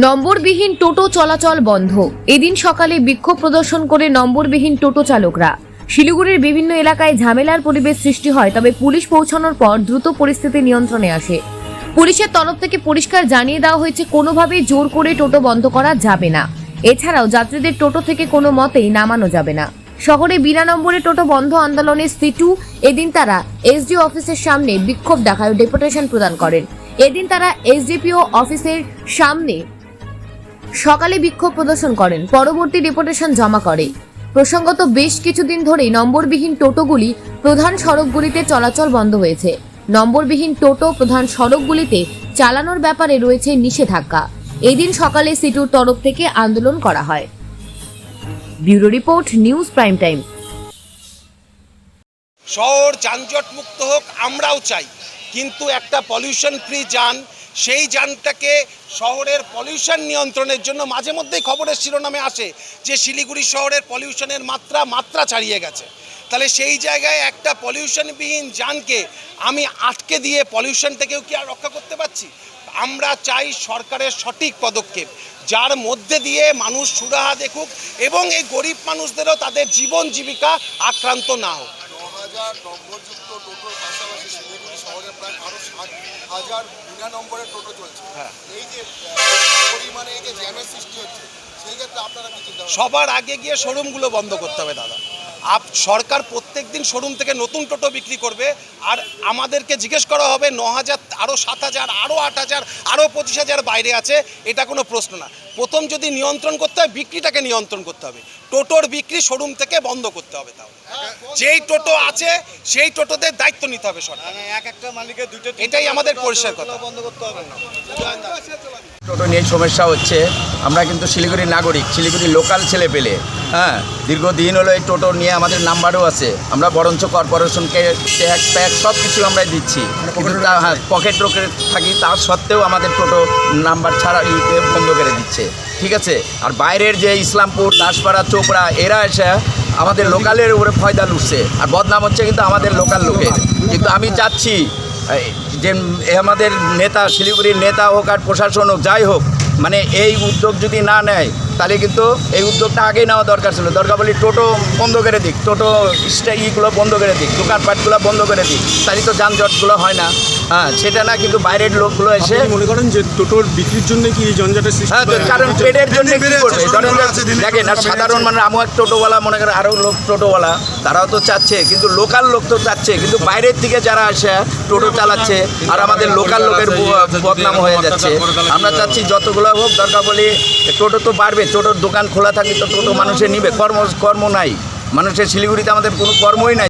নম্বরবিহীন টোটো চলাচল বন্ধ। এদিন সকালে বিক্ষোভ প্রদর্শন করে নম্বরবিহীন টোটো চালকরা। শিলিগুড়ির বিভিন্ন এলাকায় ঝামেলার পরিবেশ সৃষ্টি হয়, তবে পুলিশ পৌঁছানোর পর দ্রুত পরিস্থিতি নিয়ন্ত্রণে আসে। পুলিশের তরফ থেকে পরিষ্কার জানিয়ে দেওয়া হয়েছে, কোনোভাবেই জোর করে টোটো বন্ধ করা যাবে না। এছাড়াও যাত্রীদের টোটো থেকে কোনো মতেই নামানো যাবে না। শহরে বিনা নম্বরে টোটো বন্ধ আন্দোলনের সিটু এদিন তারা এসডিও অফিসের সামনে বিক্ষোভ দেখায় ও ডেপুটেশন প্রদান করেন। এদিন তারা এসডিপিও অফিসের সামনে সকালে বিক্ষোভ প্রদর্শন করেন, পরবর্তী ডেপুটেশন জমা করে। প্রসঙ্গত, বেশ কিছুদিন ধরেই নম্বরবিহীন টোটোগুলি প্রধান সড়কগুলিতে চলাচল বন্ধ হয়েছে। নম্বরবিহীন টোটো প্রধান সড়কগুলিতে চালানোর ব্যাপারে রয়েছে নিষেধাজ্ঞা। এদিন সকালে সিটুর তরফ থেকে আন্দোলন করা হয়। Bureau report, news prime time. শহর যানজট মুক্ত হোক আমরাও চাই, কিন্তু একটা পলিউশন ফ্রি যান, সেই যানটাকে শহরের পলিউশন নিয়ন্ত্রণের জন্য মাঝে মধ্যেই খবরের শিরোনামে আসে যে শিলিগুড়ি শহরের পলিউশনের মাত্রা ছাড়িয়ে গেছে। তাহলে সেই জায়গায় একটা পলিউশনবিহীন যানকে আমি আটকে দিয়ে পলিউশন থেকেও কি আর রক্ষা করতে পারছি? আমরা চাই সরকারের সঠিক পদক্ষেপ, যার মধ্যে দিয়ে মানুষ সুরাহা দেখুক এবং এই গরিব মানুষদেরও তাদের জীবন জীবিকা আক্রান্ত না হোক। ৯,০০০ নম্বরযুক্ত টোটোর পাশাপাশি শিলিগুড়ি শহরে প্রায় আরও ৭,০০০ বিনা নম্বরের টোটো চলছে। এই যে পরিমাণে এই যে জ্যামের সৃষ্টি হচ্ছে, সেই ক্ষেত্রে আপনারা কি চিন্তা করেন? সবার আগে গিয়ে শোরুমগুলো বন্ধ করতে হবে দাদা। সরকার প্রত্যেক দিন শোরুম থেকে নতুন টোটো বিক্রি করবে, আর আমাদেরকে জিজ্ঞেস করা হবে ৯,০০০, আরও ৭,০০০, আরও ৮,০০০, আরও ২৫,০০০ বাইরে আছে, এটা কোনো প্রশ্ন না। প্রথম যদি নিয়ন্ত্রণ করতে হয়, বিক্রিটাকে নিয়ন্ত্রণ করতে হবে। টোটোর বিক্রি শোরুম থেকে বন্ধ করতে হবে। তাও যেই টোটো আছে সেই টোটোদের দায়িত্ব নিতে হবে সরকার। একটা মালিকের দুটো, এটাই আমাদের পরিষ্কার কথা। বন্ধ করতে হবে না। টোটো নিয়ে সমস্যা হচ্ছে। আমরা কিন্তু শিলিগুড়ির নাগরিক, শিলিগুড়ির লোকাল ছেলে পেলে, দীর্ঘদিন হলো এই টোটো নিয়ে আমাদের নাম্বারও আছে। আমরা বরঞ্চ কর্পোরেশনকে ট্যাক্স প্যাক্স সব কিছু আমরাই দিচ্ছি, কিন্তু পকেট রোকে থাকি, তা সত্ত্বেও আমাদের টোটো নাম্বার ছাড়া বন্ধ করে দিচ্ছে। ঠিক আছে, আর বাইরের যে ইসলামপুর, দাসপাড়া, চোপড়া, এরা এসে আমাদের লোকালের উপরে ফয়দা লুটছে, আর বদনাম হচ্ছে কিন্তু আমাদের লোকাল লোকের। কিন্তু আমি চাচ্ছি যে আমাদের নেতা, শিলিগুড়ির নেতা হোক আর প্রশাসন হোক, যাই হোক, মানে এই উদ্যোগ যদি না নেয়, তাহলে কিন্তু এই উদ্যোগটা আগেই নেওয়া দরকার ছিল। দরকার বলি টোটো বন্ধ করে দিক, টোটো ইগুলো বন্ধ করে দিক, দোকানপাটগুলো বন্ধ করে দিক, তাহলে তো যানজটগুলো হয় না। সেটা না, কিন্তু বাইরের লোকগুলো এসে মনে করেন যে টোটোর বিক্রির জন্য কি এই যানজটের সৃষ্টি? কারণ ট্রেডের জন্য কি করবে? দেখেন, আর সাধারণ মানে আমি এক টোটোওয়ালা, মনে করেন আরও লোক টোটোওয়ালা, তারাও তো চাচ্ছে, কিন্তু লোকাল লোক তো চাচ্ছে, কিন্তু বাইরের থেকে যারা আসে টোটো চালাচ্ছে, আর আমাদের লোকাল লোকের বদনাম হয়ে যাচ্ছে। আমরা চাচ্ছি যতগুলো হোক, দরকার বলি টোটো তো বাড়বে, টোটোর দোকান খোলা থাকলে তো টোটো মানুষের নিবে। কর্ম নাই, মানুষের শিলিগুড়িতে আমাদের কোনো কর্মই নাই।